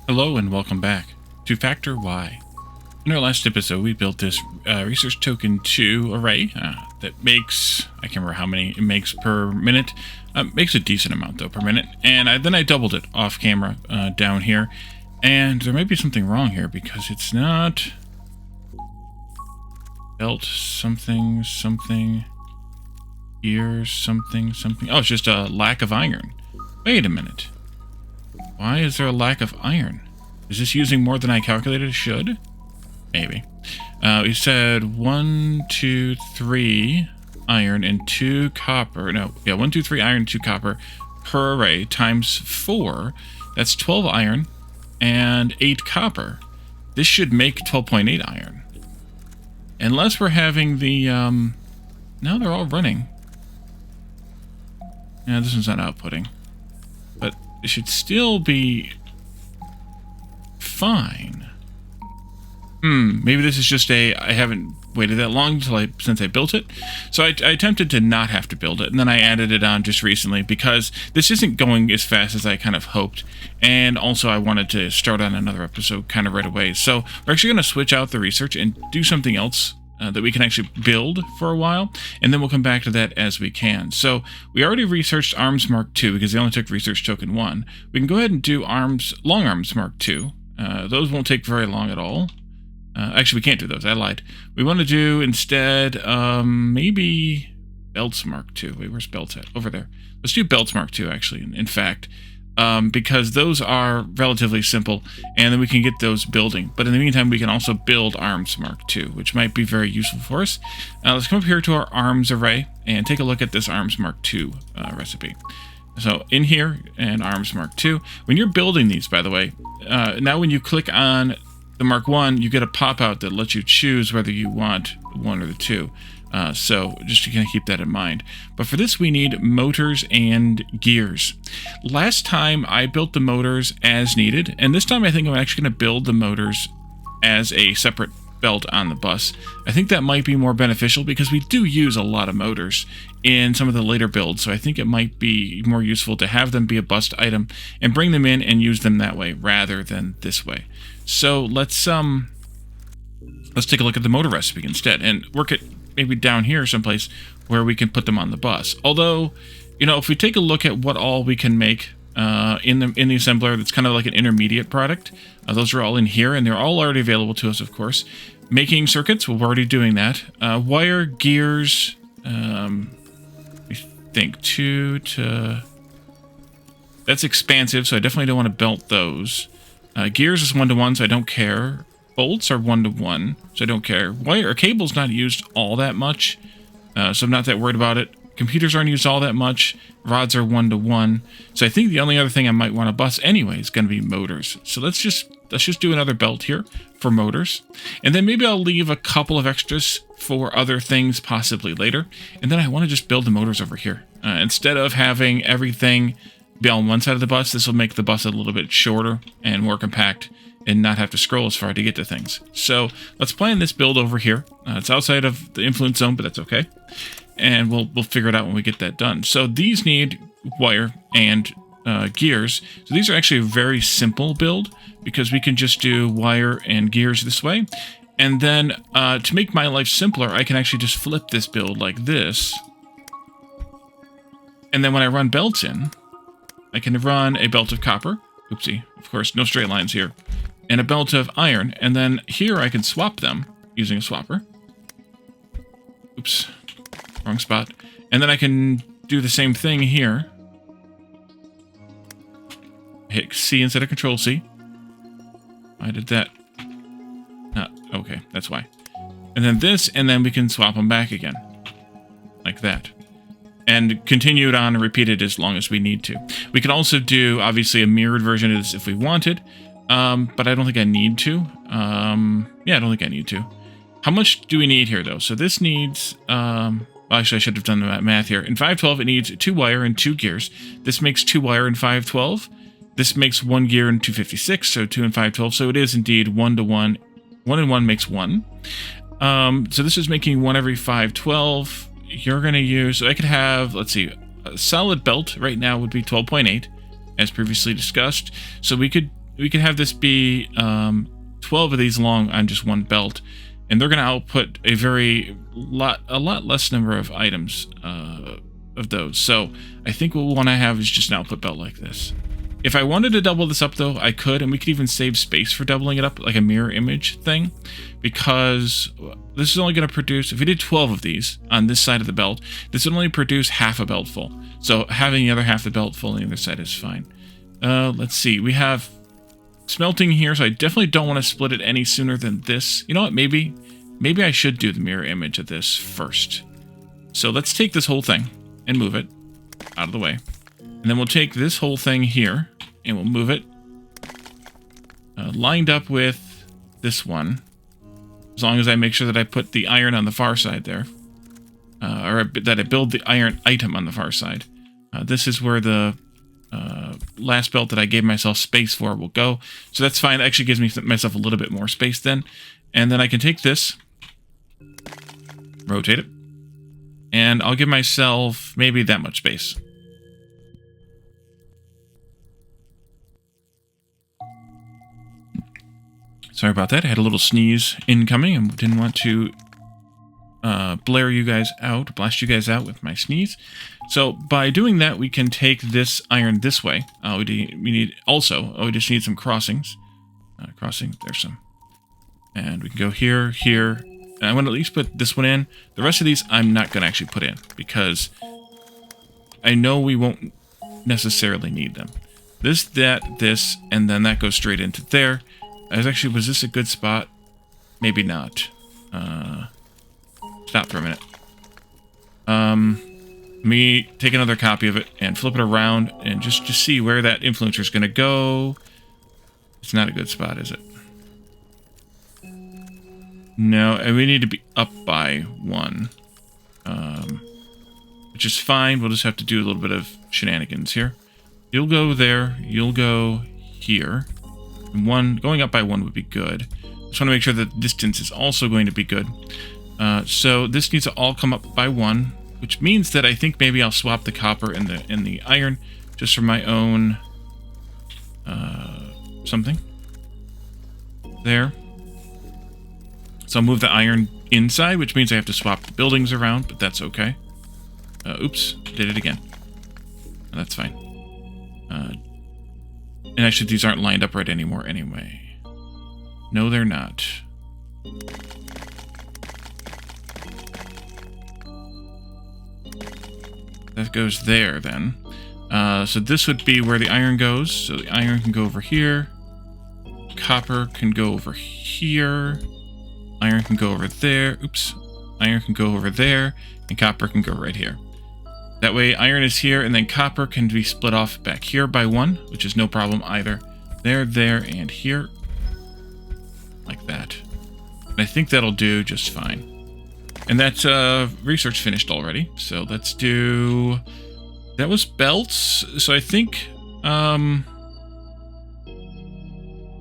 Hello and welcome back to Factor Y. In our last episode, we built this research token 2 array that makes, I can't remember how many it makes per minute. Makes a decent amount though per minute. And then I doubled it off camera down here. And there might be something wrong here because it's not belt something here something. Oh, it's just a lack of iron. Wait a minute. Why is there a lack of iron? Is this using more than I calculated it should? Maybe. We said 1, 2, 3 iron and 2 copper. No, yeah, 1, 2, 3 iron, 2 copper per array times 4. That's 12 iron and 8 copper. This should make 12.8 iron. Unless we're having the, now they're all running. Yeah, this one's not outputting. But it should still be fine. Maybe this is just I haven't waited that long since I built it. So I attempted to not have to build it, and then I added it on just recently because this isn't going as fast as I kind of hoped. And also I wanted to start on another episode kind of right away. So we're actually going to switch out the research and do something else that we can actually build for a while, and then we'll come back to that as we can. So we already researched Arms Mk2 because they only took research token 1. We can go ahead and do Long Arms Mk2. Those won't take very long at all. Actually, we can't do those. I lied. We want to do instead maybe Belts Mk2. Wait, where's Belts at? Over there. Let's do Belts Mk2 actually, in fact. Because those are relatively simple, and then we can get those building. But in the meantime, we can also build Arms Mk2, which might be very useful for us. Let's come up here to our arms array and take a look at this Arms Mk2 recipe. So in here, and Arms Mk2, when you're building these, by the way, now when you click on the Mark 1, you get a pop-out that lets you choose whether you want one or the two. So just to kind of keep that in mind. But for this, we need motors and gears. Last time I built the motors as needed, and this time I think I'm actually going to build the motors as a separate belt on the bus. I think that might be more beneficial because we do use a lot of motors in some of the later builds, so I think it might be more useful to have them be a bust item and bring them in and use them that way rather than this way. So let's take a look at the motor recipe instead and work it maybe down here someplace where we can put them on the bus. Although, you know, if we take a look at what all we can make in the assembler, that's kind of like an intermediate product. Those are all in here, and they're all already available to us, of course. Making circuits, well, we're already doing that. Wire, gears, we think 2 to... That's expansive, so I definitely don't want to belt those. Gears is 1 to 1, so I don't care. Bolts are 1 to 1, so I don't care. Wire or cable's not used all that much, so I'm not that worried about it. Computers aren't used all that much. Rods are 1 to 1. So I think the only other thing I might want to bust anyway is going to be motors. So let's just do another belt here for motors. And then maybe I'll leave a couple of extras for other things possibly later. And then I want to just build the motors over here. Instead of having everything be on one side of the bus, this will make the bus a little bit shorter and more compact and not have to scroll as far to get to things. So let's plan this build over here. It's outside of the influence zone, but that's okay. And we'll figure it out when we get that done. So these need wire and gears. So these are actually a very simple build because we can just do wire and gears this way. And then to make my life simpler, I can actually just flip this build like this. And then when I run belts in, I can run a belt of copper. Oopsie, of course, no straight lines here. And a belt of iron, and then here I can swap them using a swapper. Oops, wrong spot. And then I can do the same thing here. Hit C instead of Control C. I did that. Not okay, that's why. And then this, and then we can swap them back again. Like that. And continue it on and repeat it as long as we need to. We can also do, obviously, a mirrored version of this if we wanted. But I don't think I need to. Yeah, I don't think I need to. How much do we need here, though? So this needs... well, actually, I should have done the math here. In 512, it needs 2 wire and 2 gears. This makes 2 wire in 512. This makes 1 gear in 256, so 2 and 512. So it is indeed 1 to 1. 1 and 1 makes 1. So this is making 1 every 512. You're going to use... So I could have, let's see, a solid belt right now would be 12.8, as previously discussed. So we could we can have this be 12 of these long on just one belt, and they're going to output a lot less number of items of those. So I think what we'll want to have is just an output belt like this. If I wanted to double this up, though, I could, and we could even save space for doubling it up, like a mirror image thing, because this is only going to produce, if we did 12 of these on this side of the belt, this would only produce half a belt full. So having the other half of the belt full on the other side is fine. Let's see, we have smelting here, so I definitely don't want to split it any sooner than this. You know what, maybe I should do the mirror image of this first. So let's take this whole thing and move it out of the way. And then we'll take this whole thing here, and we'll move it lined up with this one. As long as I make sure that I put the iron on the far side there. Or that I build the iron item on the far side. This is where the last belt that I gave myself space for will go. So that's fine. It actually gives me myself a little bit more space then. And then I can take this, rotate it, and I'll give myself maybe that much space. Sorry about that. I had a little sneeze incoming and didn't want to blare you guys out, blast you guys out with my sneeze. So by doing that, we can take this iron this way. We just need some crossings. There's some. And we can go here, here. And I want to at least put this one in. The rest of these I'm not going to actually put in because I know we won't necessarily need them. This, that, this, and then that goes straight into there. Was this a good spot? Maybe not. Stop for a minute. Let me take another copy of it and flip it around and just see where that influencer is going to go. It's not a good spot, is it? No, and we need to be up by 1. Which is fine. We'll just have to do a little bit of shenanigans here. You'll go there. You'll go here. And going up by 1 would be good. Just want to make sure that the distance is also going to be good. So this needs to all come up by 1, which means that I think maybe I'll swap the copper and the iron just for my own something. There. So I'll move the iron inside, which means I have to swap the buildings around, but that's okay. Oops, did it again. That's fine. And actually, these aren't lined up right anymore anyway. No, they're not. That goes there, then. So this would be where the iron goes. So the iron can go over here. Copper can go over here. Iron can go over there. Oops. Iron can go over there. And copper can go right here. That way, iron is here, and then copper can be split off back here by 1, which is no problem either. There, and here. Like that. And I think that'll do just fine. And that's research finished already. So let's do... That was belts. So I think...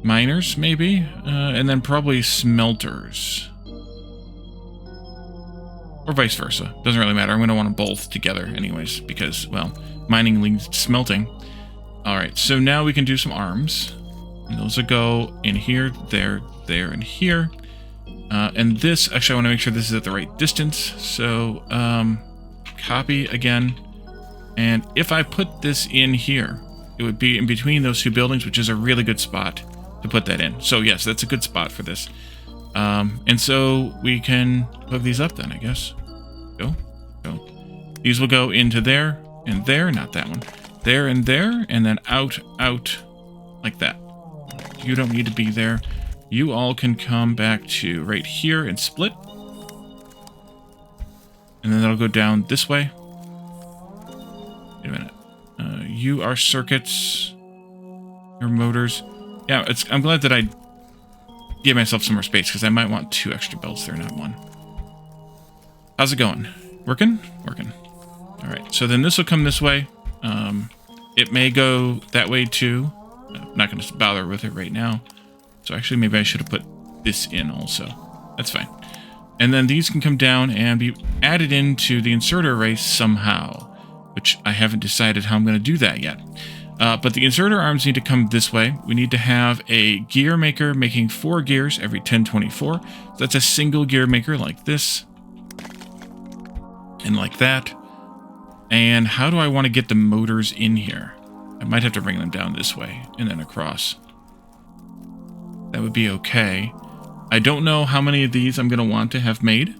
miners, maybe? And then probably smelters. Or vice versa. Doesn't really matter. I'm going to want them both together anyways, because, well, mining leads to smelting. Alright, so now we can do some arms. And those will go in here, there, and here. And this, actually I want to make sure this is at the right distance. So, copy again. And if I put this in here, it would be in between those two buildings, which is a really good spot to put that in. So yes, that's a good spot for this. And so we can hook these up then, I guess. Go. These will go into there and there, not that one. There and there, and then out, like that. You don't need to be there. You all can come back to right here and split. And then that'll go down this way. Wait a minute. You are circuits. Your motors. Yeah, I'm glad that I give myself some more space, because I might want 2 extra belts there, not 1. How's it going? Working? Working. Alright, so then this will come this way. It may go that way too. I'm not going to bother with it right now. So actually, maybe I should have put this in also. That's fine. And then these can come down and be added into the inserter array somehow, which I haven't decided how I'm going to do that yet. But the inserter arms need to come this way. We need to have a gear maker making 4 gears every 1024. So that's a single gear maker like this. And like that. And how do I want to get the motors in here? I might have to bring them down this way and then across. That would be okay. I don't know how many of these I'm going to want to have made.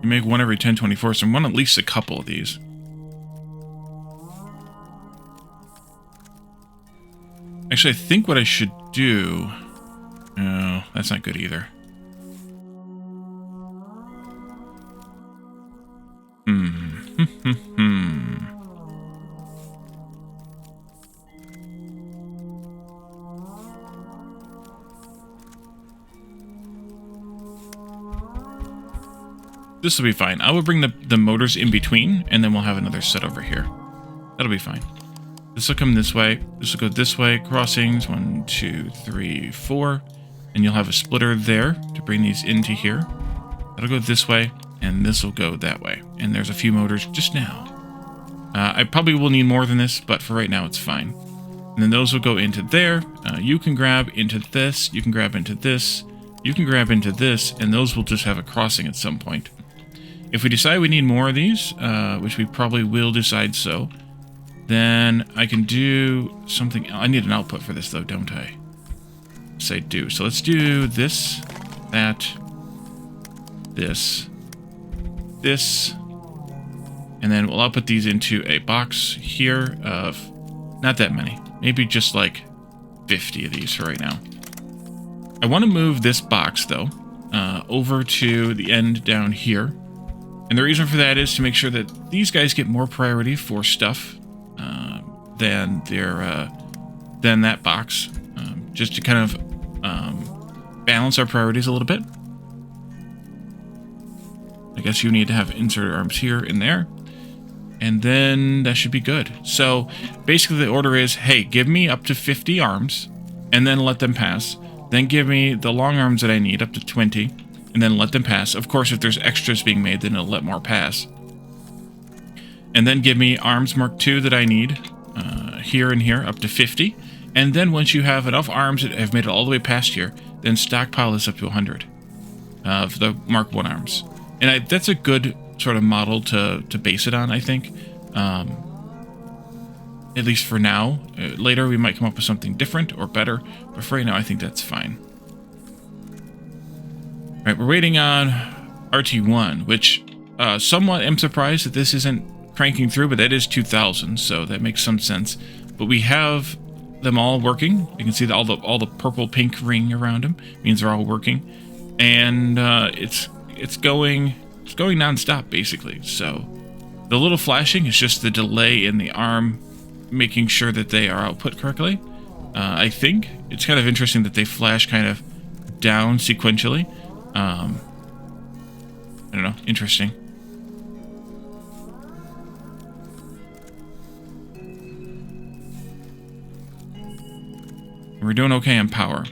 You make one every 1024, so I want at least a couple of these. Actually, I think what I should do... No, that's not good either. This will be fine. I will bring the motors in between, and then we'll have another set over here. That'll be fine. This will come this way. This will go this way. Crossings, 1, 2, 3, 4. And you'll have a splitter there to bring these into here. That'll go this way, and this will go that way. And there's a few motors just now. I probably will need more than this, but for right now it's fine. And then those will go into there. You can grab into this. You can grab into this. You can grab into this, and those will just have a crossing at some point. If we decide we need more of these, which we probably will decide so, then I can do something. I need an output for this, though, don't I? Yes, I do. So let's do this, that, this, this, and then we'll output these into a box here of not that many. Maybe just like 50 of these for right now. I want to move this box, though, over to the end down here. And the reason for that is to make sure that these guys get more priority for stuff than that box, just to kind of balance our priorities a little bit. I guess you need to have insert arms here and there, and then that should be good. So basically the order is, hey, give me up to 50 arms, and then let them pass. Then give me the long arms that I need, up to 20, and then let them pass. Of course, if there's extras being made, then it'll let more pass. And then give me arms Mark II that I need, here and here, up to 50. And then once you have enough arms that have made it all the way past here, then stockpile this up to 100 of the Mark I arms. And that's a good sort of model to base it on, I think. At least for now. Later we might come up with something different or better, but for right now I think that's fine. Alright, we're waiting on RT1, which somewhat am surprised that this isn't cranking through, but that is 2,000, so that makes some sense. But we have them all working. You can see all the purple pink ring around them means they're all working, and it's going non-stop basically. So the little flashing is just the delay in the arm making sure that they are output correctly. I think it's kind of interesting that they flash kind of down sequentially. I don't know, interesting. We're doing okay on power.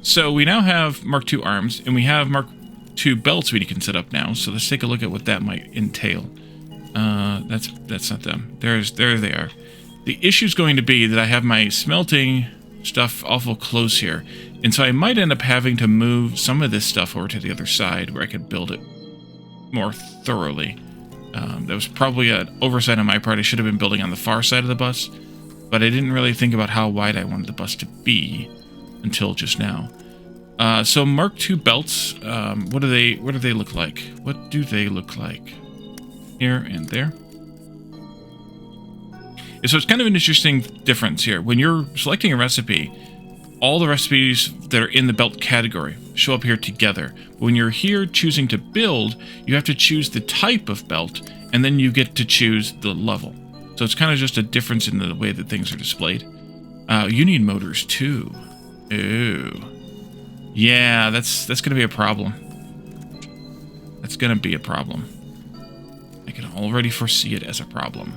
So we now have Mark II arms, and we have Mark II belts we can set up now. So let's take a look at what that might entail. That's not them. There they are. The issue's going to be that I have my smelting stuff awful close here, and so I might end up having to move some of this stuff over to the other side where I could build it more thoroughly. That was probably an oversight on my part. I should have been building on the far side of the bus, but I didn't really think about how wide I wanted the bus to be until just now. So Mark II belts, what do they look like? What do they look like? Here and there. So it's kind of an interesting difference here. When you're selecting a recipe, all the recipes that are in the belt category show up here together. When you're here choosing to build, you have to choose the type of belt, and then you get to choose the level. So it's kind of just a difference in the way that things are displayed. You need motors too. Ooh. Yeah, that's going to be a problem. That's going to be a problem. I can already foresee it as a problem.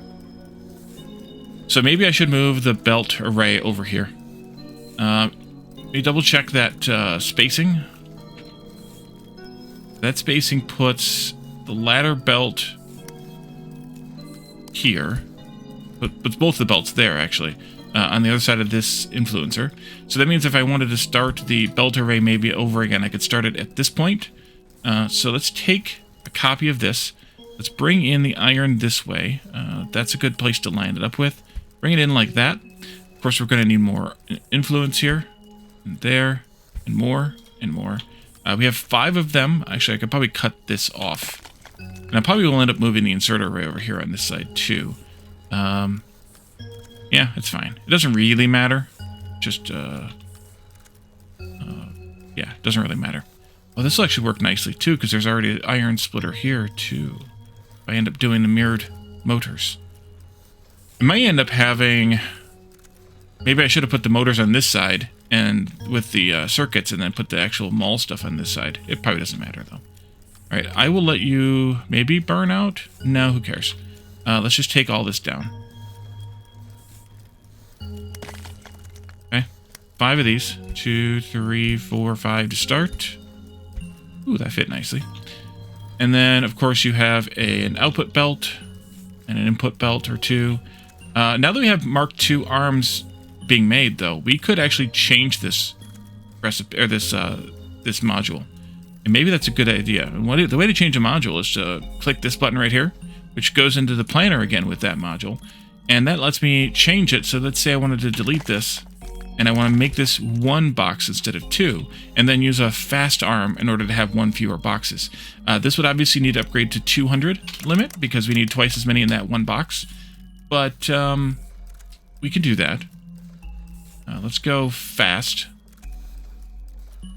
So maybe I should move the belt array over here. me double check that spacing. That spacing puts the ladder belt here. But puts both the belts there, actually, on the other side of this influencer. So that means if I wanted to start the belt array maybe over again, I could start it at this point. So let's take a copy of this. Let's bring in the iron this way. That's a good place to line it up with. Bring it in like that. Of course, we're going to need more influence here, and there, and more, and more. We have 5 of them. Actually, I could probably cut this off. And I probably will end up moving the inserter array over here on this side, too. Yeah, it's fine. It doesn't really matter. Just, yeah, it doesn't really matter. Well, this will actually work nicely, too, because there's already an iron splitter here, too. If I end up doing the mirrored motors. I might end up having... Maybe I should have put the motors on this side, and with the circuits, and then put the actual mall stuff on this side. It probably doesn't matter, though. Alright, I will let you maybe burn out? No, who cares? Let's just take all this down. Okay, 5 of these. 2, 3, 4, 5 to start. Ooh, that fit nicely. And then, of course, you have an output belt and an input belt or 2. Now that we have Mark II arms being made, though, we could actually change this recipe or this module. And maybe that's a good idea. And the way to change a module is to click this button right here, which goes into the planner again with that module. And that lets me change it. So let's say I wanted to delete this, and I want to make this 1 box instead of 2, and then use a fast arm in order to have 1 fewer boxes. This would obviously need to upgrade to 200 limit, because we need twice as many in that 1 box. But we can do that. Let's go fast.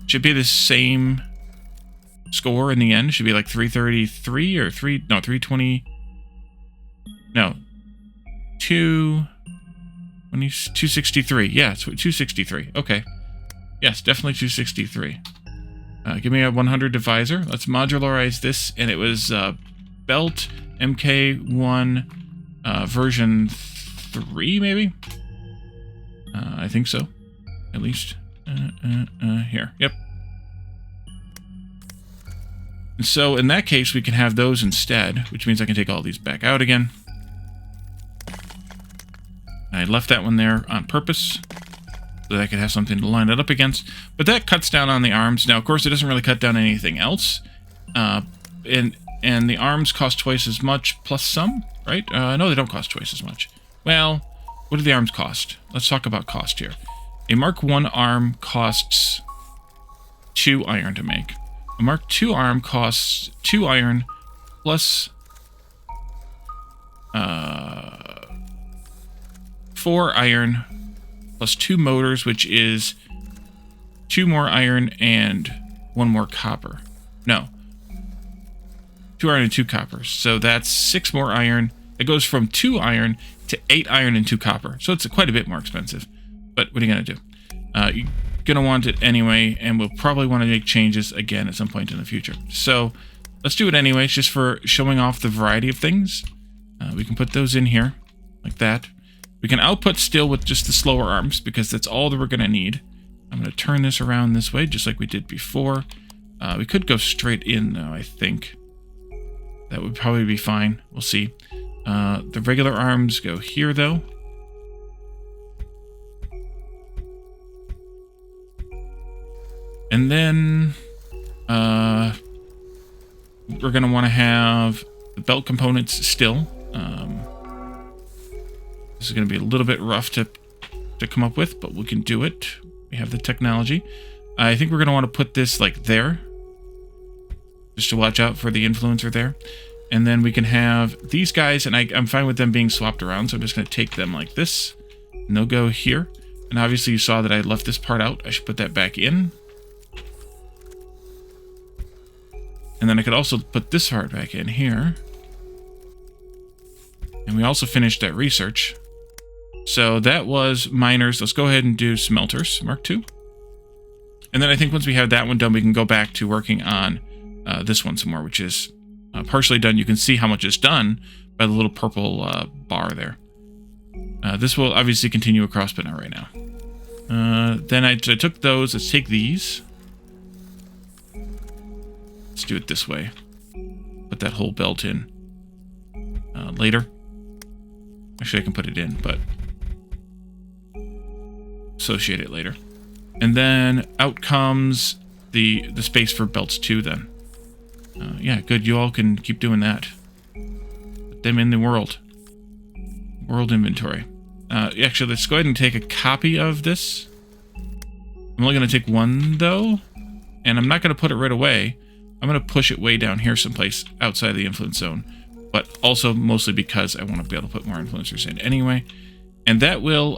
Should be the same score in the end. Should be like 333 or 320. No, 263. Yeah, it's 263. Okay. Yes, definitely 263. Give me a 100 divisor. Let's modularize this, and it was Belt Mk2 version 3, maybe? I think so. At least. Here. Yep. And so, in that case, we can have those instead, which means I can take all these back out again. I left that one there on purpose, so that I could have something to line it up against. But that cuts down on the arms. Now, of course, it doesn't really cut down anything else. And the arms cost twice as much, plus some, right? No, they don't cost twice as much. Well, what do the arms cost? Let's talk about cost here. A Mark I arm costs 2 iron to make. A Mark II arm costs 2 iron plus 4 iron plus 2 motors, which is 2 more iron and 1 more copper. No. 2 iron and 2 copper. So that's 6 more iron. It goes from 2 iron to 8 iron and 2 copper. So it's quite a bit more expensive. But what are you going to do? You're going to want it anyway, and we'll probably want to make changes again at some point in the future. So let's do it anyways, just for showing off the variety of things. We can put those in here, like that. We can output still with just the slower arms, because that's all that we're going to need. I'm going to turn this around this way, just like we did before. We could go straight in, though, I think. That would probably be fine. We'll see. The regular arms go here, though. And then we're going to want to have the belt components still. This is going to be a little bit rough to come up with, but we can do it. We have the technology. I think we're going to want to put this like there, just to watch out for the influencer there. And then we can have these guys, and I'm fine with them being swapped around, so I'm just going to take them like this, and they'll go here. And obviously you saw that I left this part out. I should put that back in. And then I could also put this part back in here. And we also finished that research. So that was miners. Let's go ahead and do smelters, Mark II. And then I think once we have that one done, we can go back to working on this one some more, which is partially done. You can see how much is done by the little purple bar there. This will obviously continue across, but not right now. Then I took those. Let's take these. Let's do it this way. Put that whole belt in later. Actually, I can put it in, but associate it later. And then out comes the space for belts 2 then. Yeah, good. You all can keep doing that. Put them in the world. World inventory. Actually, let's go ahead and take a copy of this. I'm only going to take one, though. And I'm not going to put it right away. I'm going to push it way down here someplace outside the influence zone. But also mostly because I want to be able to put more influencers in anyway. And that will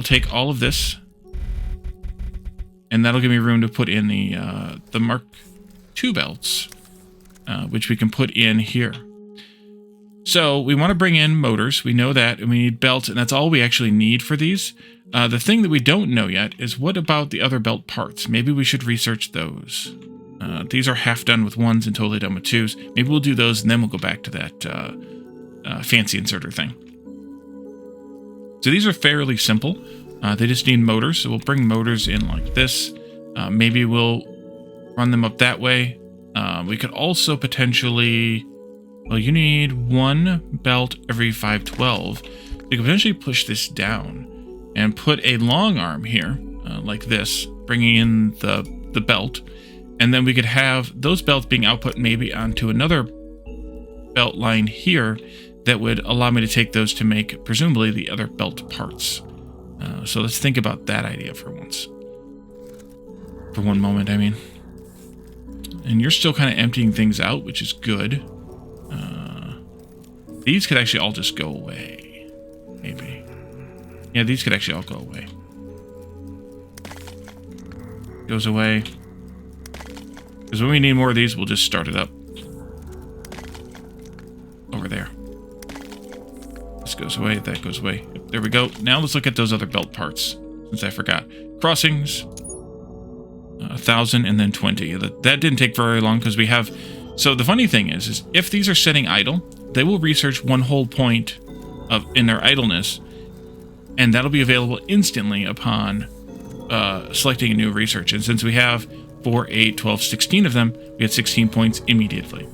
take all of this. And that'll give me room to put in the Mark II belts, which we can put in here. So we want to bring in motors. We know that, and we need belts, and that's all we actually need for these. The thing that we don't know yet is what about the other belt parts? Maybe we should research those. These are half done with 1s and totally done with 2s. Maybe we'll do those, and then we'll go back to that fancy inserter thing. So these are fairly simple. They just need motors, so we'll bring motors in like this. Maybe we'll run them up that way. We could also potentially... Well, you need 1 belt every 512. You can potentially push this down and put a long arm here, like this, bringing in the belt. And then we could have those belts being output maybe onto another belt line here that would allow me to take those to make, presumably, the other belt parts. So let's think about that idea for once. For one moment, I mean. And you're still kind of emptying things out, which is good. These could actually all just go away. Maybe. Yeah, these could actually all go away. Goes away. Because when we need more of these, we'll just start it up. Over there. This goes away, that goes away. There we go. Now let's look at those other belt parts, since I forgot. Crossings. 1,000 and then 20. That didn't take very long because we have... So the funny thing is if these are setting idle, they will research one whole point in their idleness, and that'll be available instantly upon selecting a new research. And since we have 4, 8, 12, 16 of them, we get 16 points immediately.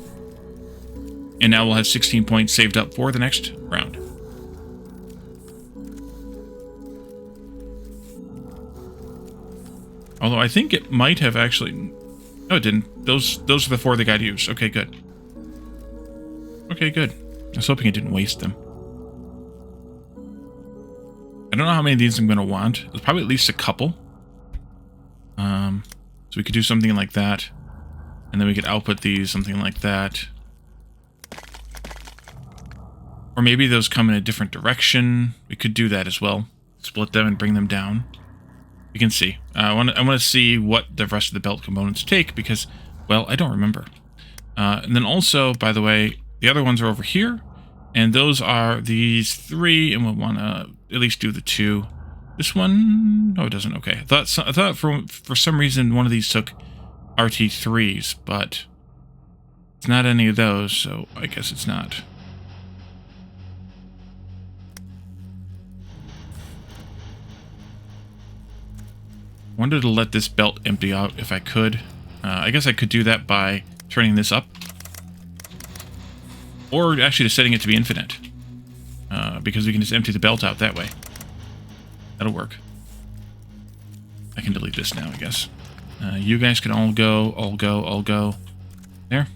And now we'll have 16 points saved up for the next round. Although I think it might have actually... No, it didn't. Those are the 4 they got used. Okay, good. Okay, good. I was hoping it didn't waste them. I don't know how many of these I'm going to want. There's probably at least a couple. So we could do something like that. And then we could output these, something like that. Or maybe those come in a different direction. We could do that as well. Split them and bring them down. You can see. I want to see what the rest of the belt components take because, well, I don't remember. And then also, by the way, the other ones are over here. And those are these 3, and we'll want to at least do the 2. This one, no, it doesn't. Okay, I thought for some reason one of these took RT3s, but it's not any of those, so I guess it's not. Wanted to let this belt empty out if I could. I guess I could do that by turning this up. Or actually just setting it to be infinite. Because we can just empty the belt out that way. That'll work. I can delete this now, I guess. You guys can all go, all go, all go. There.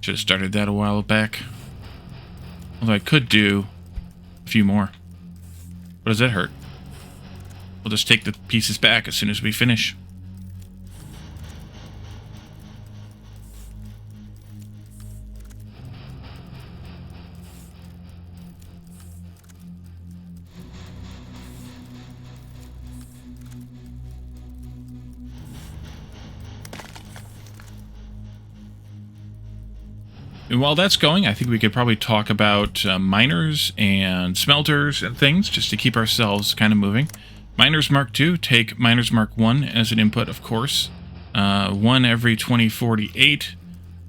Should have started that a while back. Although I could do a few more. What does that hurt? We'll just take the pieces back as soon as we finish. And while that's going, I think we could probably talk about miners and smelters and things, just to keep ourselves kind of moving. Miners Mk2, take Miners Mk1 as an input, of course. 1 every 2048.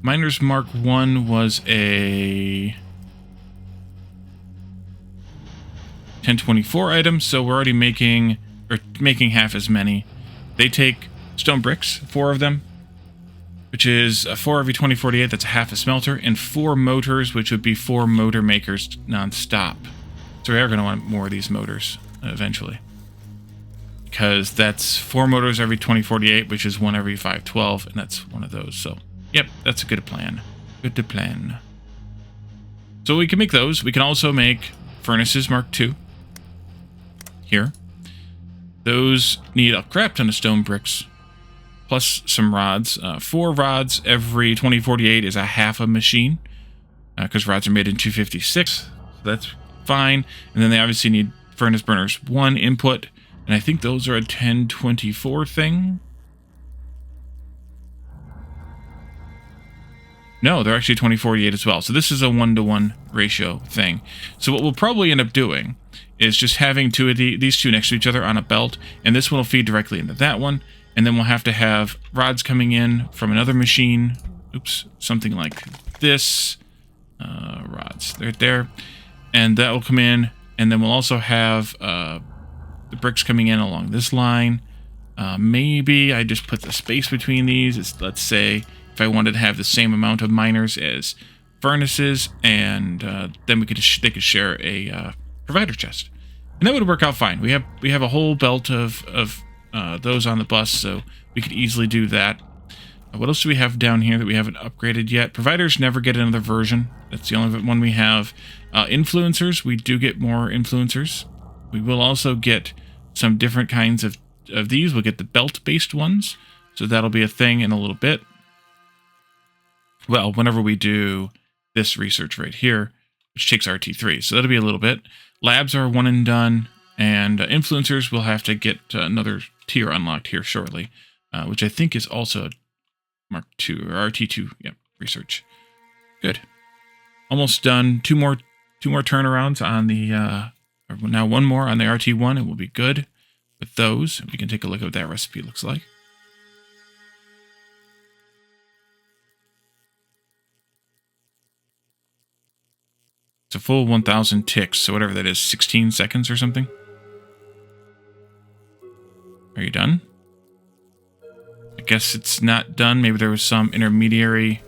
Miners Mk1 was a... 1024 items, so we're already making half as many. They take stone bricks, 4 of them, which is 4 every 2048. That's a half a smelter, and 4 motors, which would be 4 motor makers non-stop. So we are going to want more of these motors eventually, because that's 4 motors every 2048, which is 1 every 512, and that's one of those. So, yep, that's a good plan. Good to plan. So we can make those. We can also make furnaces Mk2 here. Those need a crap ton of stone bricks, plus some rods. 4 rods every 2048 is a half a machine, because rods are made in 256. So that's fine. And then they obviously need furnace burners 1 input, and I think those are a 1024 thing. No, they're actually 2048 as well. So this is a 1-to-1 ratio thing. So what we'll probably end up doing is just having these two next to each other on a belt, and this one will feed directly into that one, and then we'll have to have rods coming in from another machine. Oops, something like this. Rods right there, and that will come in, and then we'll also have the bricks coming in along this line. Maybe I just put the space between these. Let's say if I wanted to have the same amount of miners as furnaces, and then they could share a provider chest, and that would work out fine. We have a whole belt of those on the bus, so we could easily do that. What else do we have down here that we haven't upgraded yet? Providers never get another version. That's the only one we have. Influencers, we do get more influencers. We will also get some different kinds of these. We'll get the belt-based ones, so that'll be a thing in a little bit. Well, whenever we do this research right here, which takes RT3, so that'll be a little bit. Labs are one and done, and influencers will have to get another tier unlocked here shortly, which I think is also Mk2 or RT2. Yep, research. Good. Almost done. Two more turnarounds on the now 1 more on the RT1, and we'll be good with those. We can take a look at what that recipe looks like. It's a full 1,000 ticks, so whatever that is, 16 seconds or something. Are you done? I guess it's not done. Maybe there was some intermediary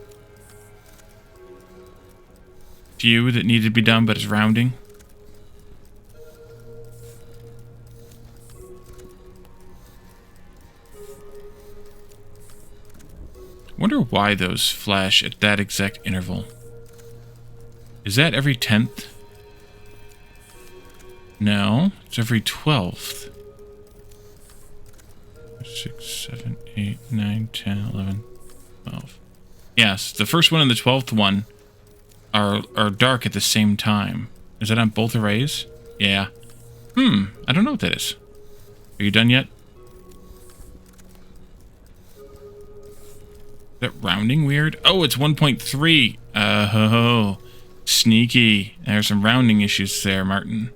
few that needed to be done, but it's rounding. Wonder why those flash at that exact interval. Is that every 10th? No, it's every 12th. 6, 7, 8, 9, 10, 11, 12. Yes, the first one and the 12th one are dark at the same time. Is that on both arrays? Yeah. I don't know what that is. Are you done yet? Is that rounding weird? Oh, it's 1.3. Oh, sneaky. There's some rounding issues there, Martin.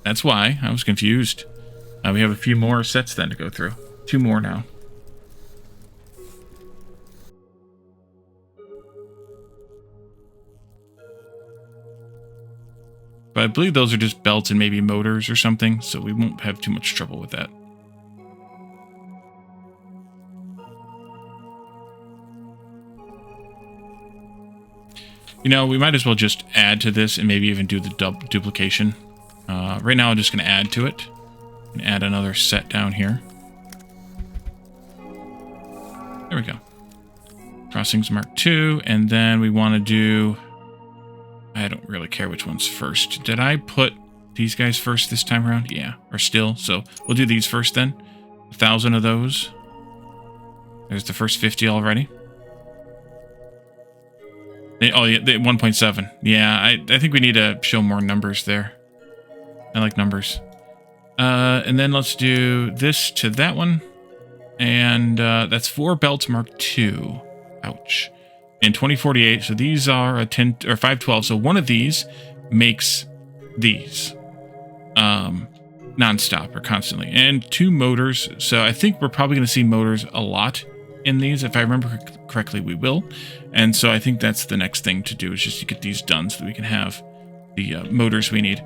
That's why. I was confused. We have a few more sets then to go through. 2 more now. But I believe those are just belts and maybe motors or something, so we won't have too much trouble with that. You know, we might as well just add to this and maybe even do the duplication. Right now I'm just going to add to it. And add another set down here. There we go. Crossings Mk2, and then we want to do... I don't really care which one's first. Did I put these guys first this time around? Yeah, or still. So we'll do these first then. 1,000 of those. There's the first 50 already. Oh, yeah, 1.7. Yeah, I think we need to show more numbers there. I like numbers. And then let's do this to that one. And that's 4 belts Mk2. Ouch. And 2048. So these are a 10 or 512. So one of these makes these non-stop or constantly. And 2 motors. So I think we're probably going to see motors a lot in these. If I remember correctly, we will. And so I think that's the next thing to do, is just to get these done so that we can have motors we need.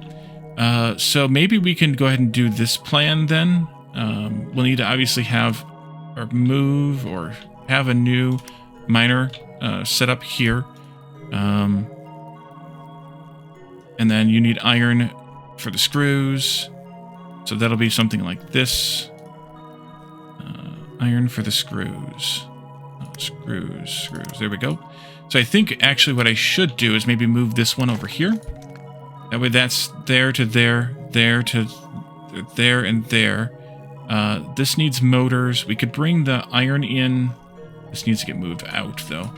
So maybe we can go ahead and do this plan then. We'll need to obviously have or move or have a new miner set up here. And then you need iron for the screws. So that'll be something like this. Iron for the screws. Screws. There we go. So I think actually what I should do is maybe move this one over here. That way that's there to there, there to there, and there. This needs motors. We could bring the iron in. This needs to get moved out, though.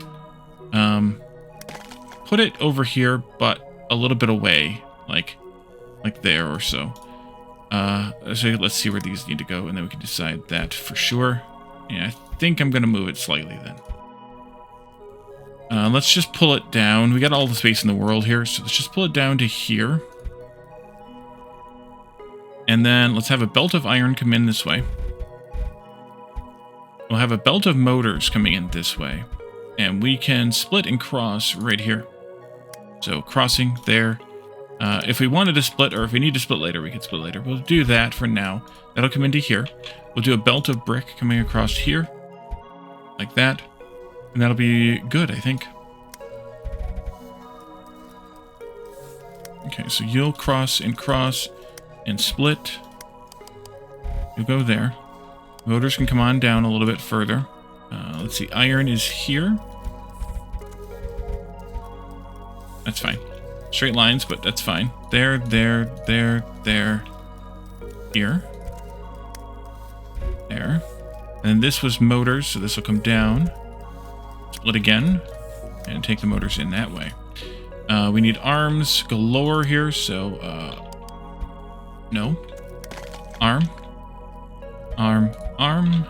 Put it over here, but a little bit away, like there or so. So let's see where these need to go, and then we can decide that for sure. Yeah, I think I'm going to move it slightly then. Let's just pull it down. We got all the space in the world here, so let's just pull it down to here. And then let's have a belt of iron come in this way. We'll have a belt of motors coming in this way. And we can split and cross right here. So crossing there. If we wanted to split, or if we need to split later, we can split later. We'll do that for now. That'll come into here. We'll do a belt of brick coming across here. Like that. And that'll be good, I think. Okay, so you'll cross and split. You'll go there. Motors can come on down a little bit further. Let's see, iron is here. That's fine. Straight lines, but that's fine. There, there, there, there. Here. There. And this was motors, so this will come down. Split again. And take the motors in that way. We need arms galore here, so... no. Arm. Arm. Arm.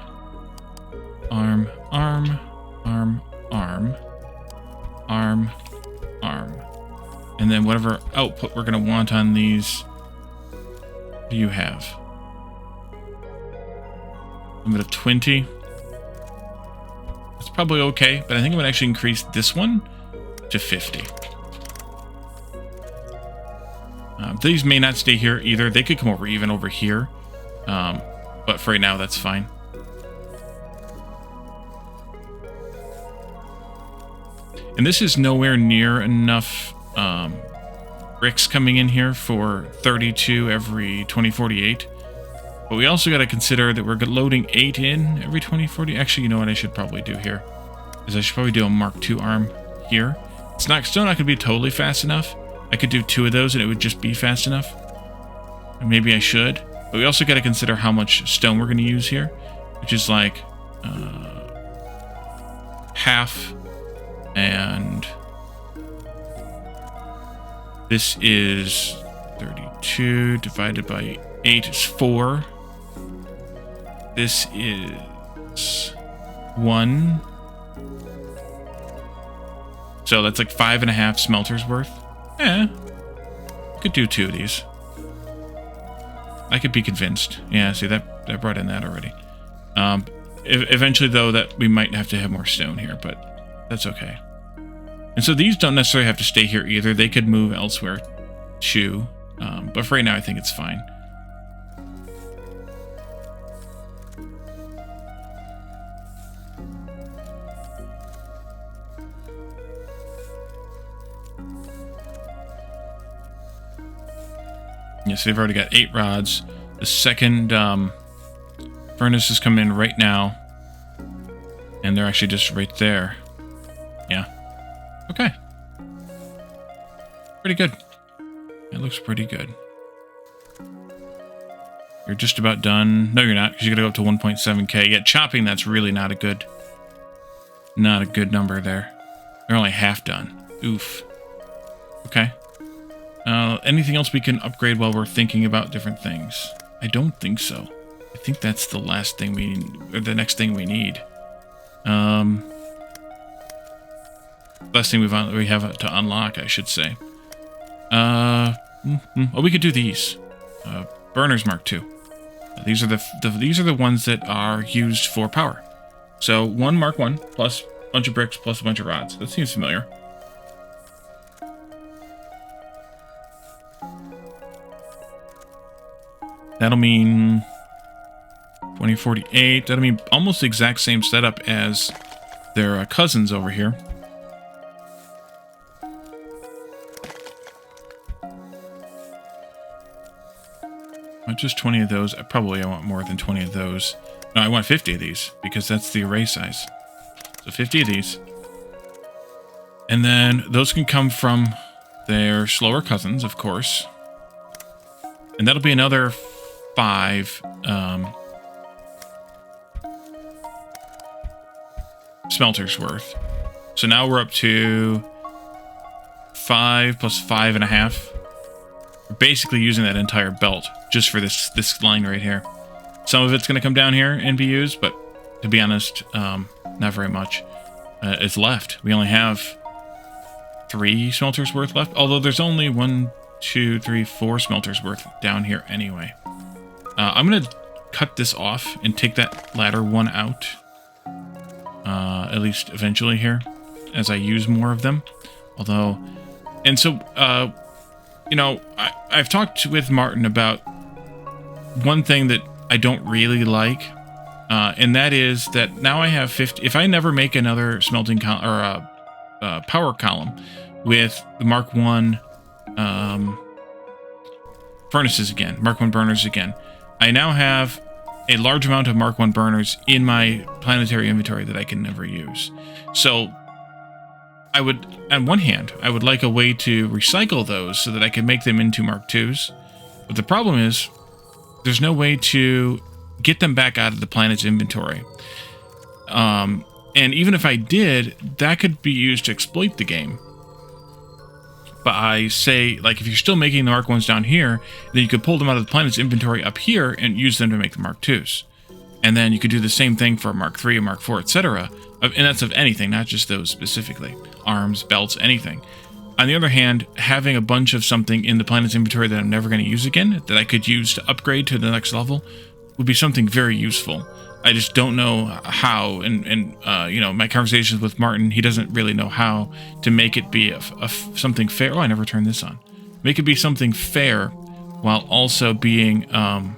Arm. Arm. Arm. Arm. Arm. Arm. And then whatever output we're going to want on these... What do you have? Limit of 20. That's probably okay, but I think I'm going to actually increase this one to 50. These may not stay here either. They could come over even over here. But for right now, that's fine. And this is nowhere near enough bricks coming in here for 32 every 2048. But we also got to consider that we're loading 8 in every 2040. Actually, you know what I should probably do here? Is I should probably do a Mk2 arm here. It's still not going to be totally fast enough. I could do 2 of those and it would just be fast enough. Or maybe I should. But we also got to consider how much stone we're going to use here. Which is like half. And this is 32 divided by 8 is 4. This is 1. So that's like 5.5 smelters worth. Yeah, could do 2 of these. I could be convinced. Yeah, see that brought in that already. Eventually, though, that we might have to have more stone here, but that's okay. And so these don't necessarily have to stay here either. They could move elsewhere too. But for right now, I think it's fine. Yes, they've already got 8 rods. The second furnace is coming in right now. And they're actually just right there. Yeah. Okay. Pretty good. It looks pretty good. You're just about done. No, you're not, because you gotta go up to 1.7k. Yeah, chopping, that's really not a good number there. They're only half done. Oof. Okay. Anything else we can upgrade while we're thinking about different things? I don't think so. I think that's the last thing we need, or the next thing we need. Last thing we have to unlock, I should say. Oh, we could do these. Burners Mk2. These are the ones that are used for power. So 1 Mk1 plus a bunch of bricks plus a bunch of rods. That seems familiar. That'll mean 2048. That'll mean almost the exact same setup as their cousins over here. Not just 20 of those. I want more than 20 of those. No, I want 50 of these because that's the array size. So 50 of these. And then those can come from their slower cousins, of course. And that'll be another 5 smelters worth. So now we're up to 5 plus 5.5. We're basically using that entire belt just for this line right here. Some of it's going to come down here and be used, but to be honest, not very much is left. We only have 3 smelters worth left, although there's only 1, 2, 3, 4 smelters worth down here anyway. I'm going to cut this off and take that ladder one out, at least eventually here, as I use more of them. Although, and so, you know, I've talked with Martin about one thing that I don't really like, and that is that now I have 50. If I never make another smelting or power column with the Mark 1 furnaces again, Mark 1 burners again, I now have a large amount of Mark 1 burners in my planetary inventory that I can never use. So I would, on one hand, I would like a way to recycle those so that I can make them into Mark 2s. But the problem is, there's no way to get them back out of the planet's inventory. And even if I did, that could be used to exploit the game. But I say, like, if you're still making the Mark 1s down here, then you could pull them out of the planet's inventory up here and use them to make the Mark 2s. And then you could do the same thing for Mark 3 and Mark 4, etc. And that's of anything, not just those specifically. Arms, belts, anything. On the other hand, having a bunch of something in the planet's inventory that I'm never going to use again, that I could use to upgrade to the next level, would be something very useful. I just don't know how, and you know, my conversations with Martin, he doesn't really know how to make it be something fair. Oh, I never turned this on. Make it be something fair while also being, while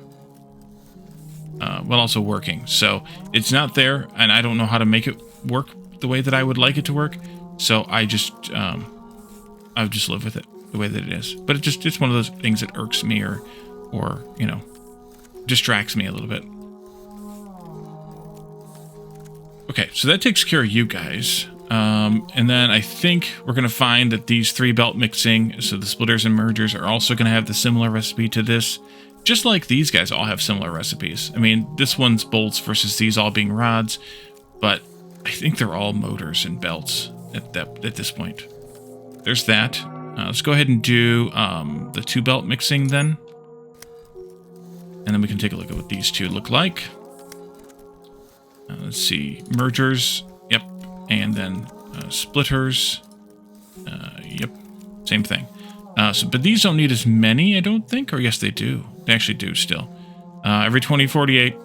also working. So it's not there, and I don't know how to make it work the way that I would like it to work. So I just live with it the way that it is. But it's one of those things that irks me or you know, distracts me a little bit. Okay, so that takes care of you guys. And then I think we're going to find that these 3 belt mixing, so the splitters and mergers, are also going to have the similar recipe to this. Just like these guys all have similar recipes. I mean, this one's bolts versus these all being rods, but I think they're all motors and belts at this point. There's that. Let's go ahead and do the 2 belt mixing then. And then we can take a look at what these two look like. Let's see, mergers, yep, and then splitters, yep, same thing. But these don't need as many, I don't think, or yes, they do. They actually do still. Every 2048.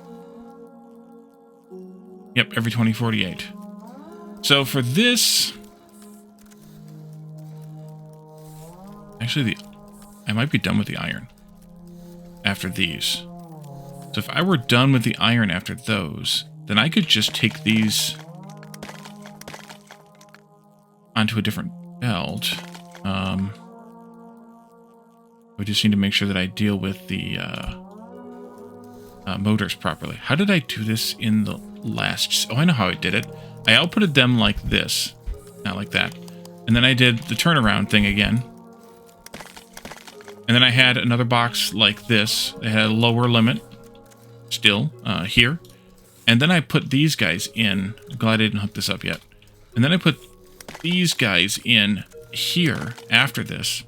Yep, every 2048. So for this, actually, I might be done with the iron after these. So if I were done with the iron after those, then I could just take these onto a different belt. We just need to make sure that I deal with the motors properly. How did I do this in the last... Oh, I know how I did it. I outputted them like this, not like that. And then I did the turnaround thing again. And then I had another box like this. It had a lower limit still here. And then I put these guys in. I'm glad I didn't hook this up yet. And then I put these guys in here after this.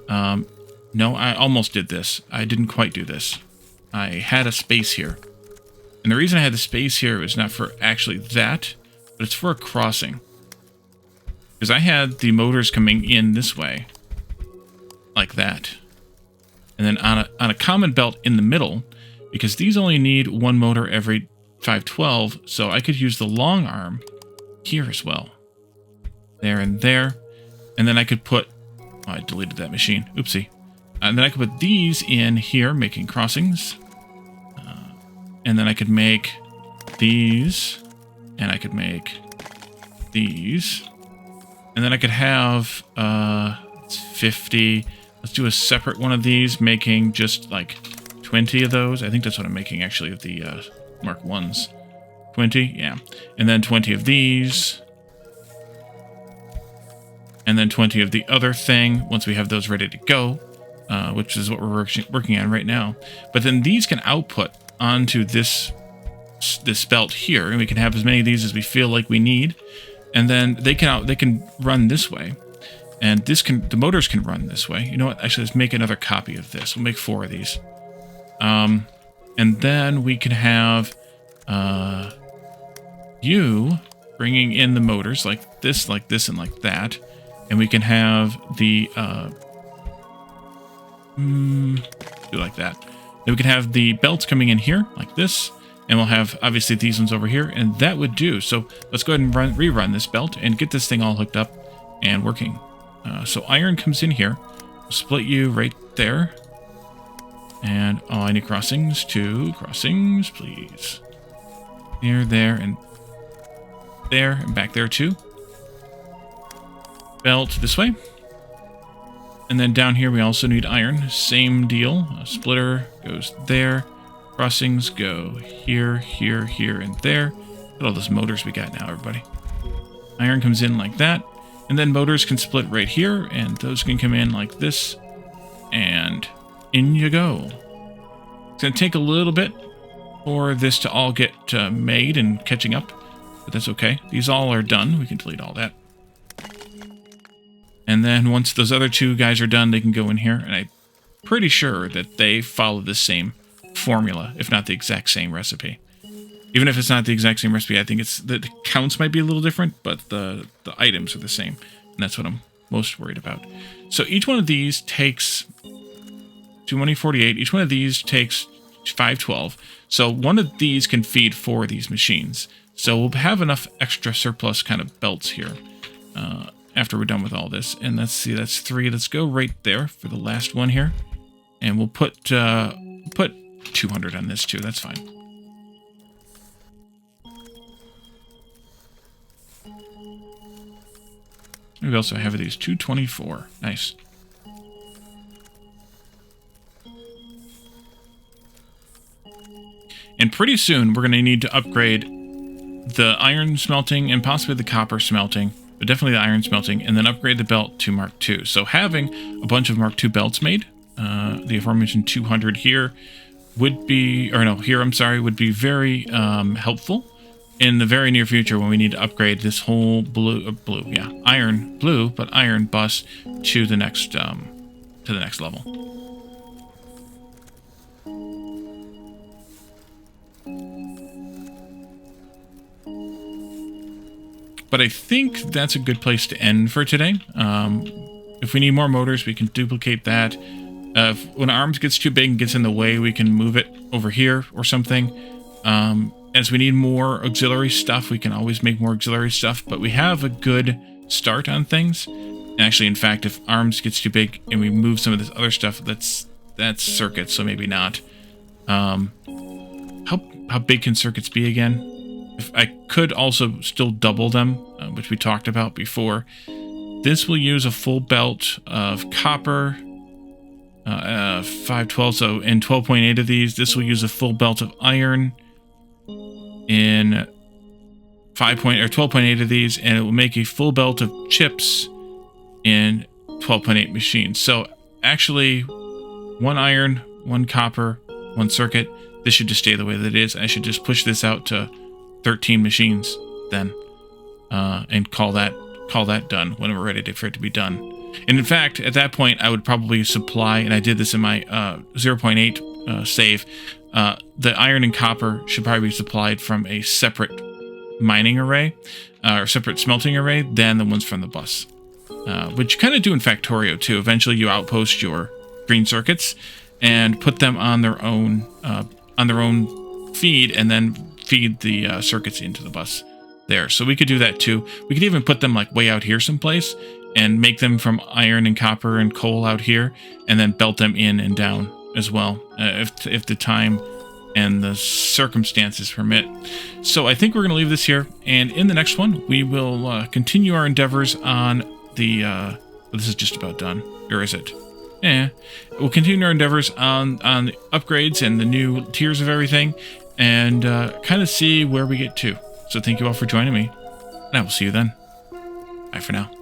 No, I almost did this. I didn't quite do this. I had a space here. And the reason I had the space here was not for actually that, but it's for a crossing. Because I had the motors coming in this way. Like that. And then on a common belt in the middle, because these only need 1 motor every 512, so I could use the long arm here as well. There and there. And then I could put... Oh, I deleted that machine. Oopsie. And then I could put these in here, making crossings. And then I could make these. And I could make these. And then I could have, it's 50. Let's do a separate one of these, making just like 20 of those. I think that's what I'm making, actually, of the Mark 1s. 20, yeah. And then 20 of these. And then 20 of the other thing, once we have those ready to go, which is what we're working on right now. But then these can output onto this belt here, and we can have as many of these as we feel like we need. And then they can run this way. And the motors can run this way. You know what? Actually, let's make another copy of this. We'll make 4 of these. And then we can have you bringing in the motors like this, and like that. And we can have the, do like that. Then we can have the belts coming in here, like this. And we'll have, obviously, these ones over here. And that would do. So let's go ahead and rerun this belt and get this thing all hooked up and working. So iron comes in here. We'll split you right there. And, oh, I need crossings. 2 crossings, please. Here, there, and there. And back there, too. Belt this way. And then down here we also need iron. Same deal. A splitter goes there. Crossings go here, here, here, and there. Look at all those motors we got now, everybody. Iron comes in like that. And then motors can split right here. And those can come in like this. And in you go. It's going to take a little bit for this to all get made and catching up. But that's okay. These all are done. We can delete all that. And then once those other 2 guys are done, they can go in here. And I'm pretty sure that they follow the same formula, if not the exact same recipe. Even if it's not the exact same recipe, I think the counts might be a little different, but the items are the same. And that's what I'm most worried about. So each one of these takes 248. Each one of these takes 512. So one of these can feed 4 of these machines. So we'll have enough extra surplus kind of belts here. After we're done with all this. And let's see, that's 3. Let's go right there for the last one here. And we'll put 200 on this too. That's fine. We also have these 224. Nice. And pretty soon we're going to need to upgrade the iron smelting and possibly the copper smelting. But definitely the iron smelting, and then upgrade the belt to Mark 2. So having a bunch of Mark 2 belts made, the aforementioned 200 here, would be, or no, here, I'm sorry, would be very helpful in the very near future when we need to upgrade this whole iron bus to the next level. But I think that's a good place to end for today. If we need more motors, we can duplicate that. When arms gets too big and gets in the way, we can move it over here or something. As we need more auxiliary stuff, we can always make more auxiliary stuff. But we have a good start on things. And actually, in fact, if arms gets too big and we move some of this other stuff, that's circuits, so maybe not. How big can circuits be again? If I could also still double them, which we talked about before. This will use a full belt of copper, 512, so in 12.8 of these. This will use a full belt of iron in 12.8 of these, and it will make a full belt of chips in 12.8 machines. So actually, 1 iron, 1 copper, 1 circuit. This should just stay the way that it is. I should just push this out to 13 machines then, and call that done when we're ready for it to be done. And in fact, at that point, I would probably supply, and I did this in my 0.8 save, the iron and copper should probably be supplied from a separate mining array, or separate smelting array, than the ones from the bus. Which you kind of do in Factorio too. Eventually you outpost your green circuits and put them on their own feed, and then feed the circuits into the bus there. So we could do that too. We could even put them like way out here someplace and make them from iron and copper and coal out here, and then belt them in and down as well, if the time and the circumstances permit. So I think we're going to leave this here, and in the next one, we will continue our endeavors on the... this is just about done, or is it? Yeah. We'll continue our endeavors on the upgrades and the new tiers of everything, and kind of see where we get to. So thank you all for joining me, and I will see you then. Bye for now.